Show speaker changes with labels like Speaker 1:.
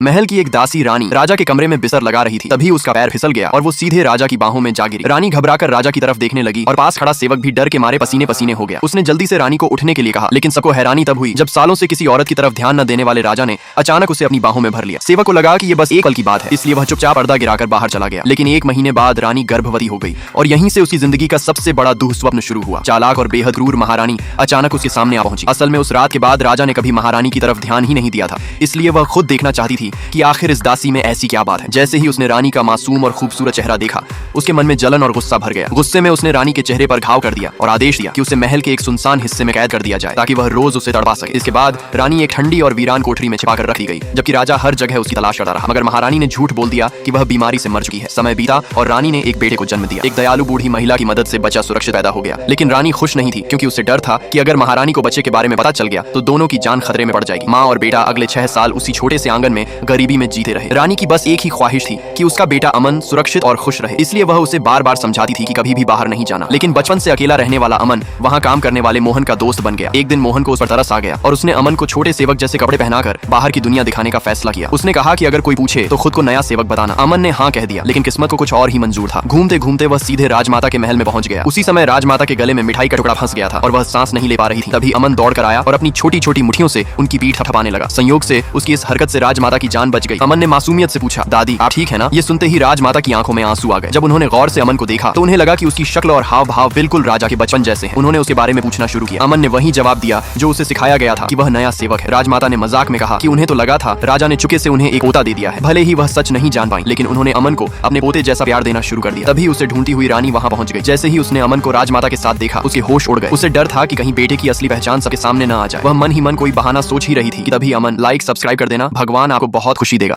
Speaker 1: महल की एक दासी रानी राजा के कमरे में बिस्तर लगा रही थी। तभी उसका पैर फिसल गया और वो सीधे राजा की बाहों में जा गिरी। रानी घबराकर राजा की तरफ देखने लगी और पास खड़ा सेवक भी डर के मारे पसीने पसीने हो गया। उसने जल्दी से रानी को उठने के लिए कहा, लेकिन सबको हैरानी तब हुई जब सालों से किसी औरत की तरफ ध्यान न देने वाले राजा ने अचानक उसे अपनी बाहों में भर लिया। सेवक को लगा कि ये बस एक पल की बात है, इसलिए वह चुपचाप पर्दा गिराकर बाहर चला गया। लेकिन 1 महीने बाद रानी गर्भवती हो गई और यहीं से उसकी जिंदगी का सबसे बड़ा दुःस्वप्न शुरू हुआ। चालाक और बेहद क्रूर महारानी अचानक उसके सामने आ पहुंची। असल में उस रात के बाद राजा ने कभी महारानी की तरफ ध्यान ही नहीं दिया था, इसलिए वह खुद देखना चाहती थी कि आखिर इस दासी में ऐसी क्या बात है। जैसे ही उसने रानी का मासूम और खूबसूरत चेहरा देखा, उसके मन में जलन और गुस्सा भर गया। गुस्से में उसने रानी के चेहरे पर घाव कर दिया और आदेश दिया कि उसे महल के एक सुनसान हिस्से में कैद कर दिया जाए ताकि वह रोज उसे तड़पा सके। इसके बाद रानी एक ठंडी और वीरान कोठरी में छिपाकर रख दी गई, जबकि राजा हर जगह उसकी तलाश करता रहा। मगर महारानी ने झूठ बोल दिया कि वह बीमारी से मर चुकी है। समय बीता और रानी ने एक बेटे को जन्म दिया। एक दयालु बूढ़ी महिला की मदद से बच्चा सुरक्षित पैदा हो गया। लेकिन रानी खुश नहीं थी, क्योंकि उसे डर था कि अगर महारानी को बच्चे के बारे में पता चल गया तो दोनों की जान खतरे में पड़ जाएगी। माँ और बेटा अगले 6 साल उसी छोटे से आंगन में गरीबी में जीते रहे। रानी की बस एक ही ख्वाहिश थी कि उसका बेटा अमन सुरक्षित और खुश रहे, इसलिए वह उसे बार बार समझाती थी कि कभी भी बाहर नहीं जाना। लेकिन बचपन से अकेला रहने वाला अमन वहाँ काम करने वाले मोहन का दोस्त बन गया। एक दिन मोहन को उस पर तरस आ गया और उसने अमन को छोटे सेवक जैसे कपड़े पहनाकर बाहर की दुनिया दिखाने का फैसला किया। उसने कहा कि अगर कोई पूछे तो खुद को नया सेवक बताना। अमन ने हाँ कह दिया, लेकिन किस्मत को कुछ और ही मंजूर था। घूमते घूमते वह सीधे राजमाता के महल में पहुंच गया। उसी समय राजमाता के गले में मिठाई का टुकड़ा फंस गया था और वह सांस नहीं ले पा रही थी। तभी अमन दौड़ कर आया और अपनी छोटी छोटी मुट्ठियों से उनकी पीठ थपथपाने लगा। संयोग से उसकी इस हरकत से राजमाता की जान बच गई। अमन ने मासूमियत से पूछा, दादी आप ठीक है ना? ये सुनते ही राजमाता की आंखों में आंसू आ गए। जब उन्होंने गौर से अमन को देखा तो उन्हें लगा कि उसकी शक्ल और हाव भाव बिल्कुल राजा के बचपन जैसे हैं। उन्होंने उसके बारे में पूछना शुरू किया। अमन ने वही जवाब दिया जो उसे सिखाया गया था कि वह नया सेवक है। राजमाता ने मजाक में कहा कि उन्हें तो लगा था राजा ने चुपके से उन्हें एक पोता दे दिया है। भले ही वह सच नहीं जान पाई, लेकिन उन्होंने अमन को अपने पोते जैसा प्यार देना शुरू कर दिया। तभी उसे ढूंढती हुई रानी वहां पहुंच गई। जैसे ही उसने अमन को राजमाता के साथ देखा, उसके होश उड़ गए। उसे डर था कि कहीं बेटे की असली पहचान सबके सामने न आ जाए। वह मन ही मन कोई बहाना सोच ही रही थी कि तभी अमन लाइक सब्सक्राइब कर देना, भगवान आपको बहुत खुशी देगा।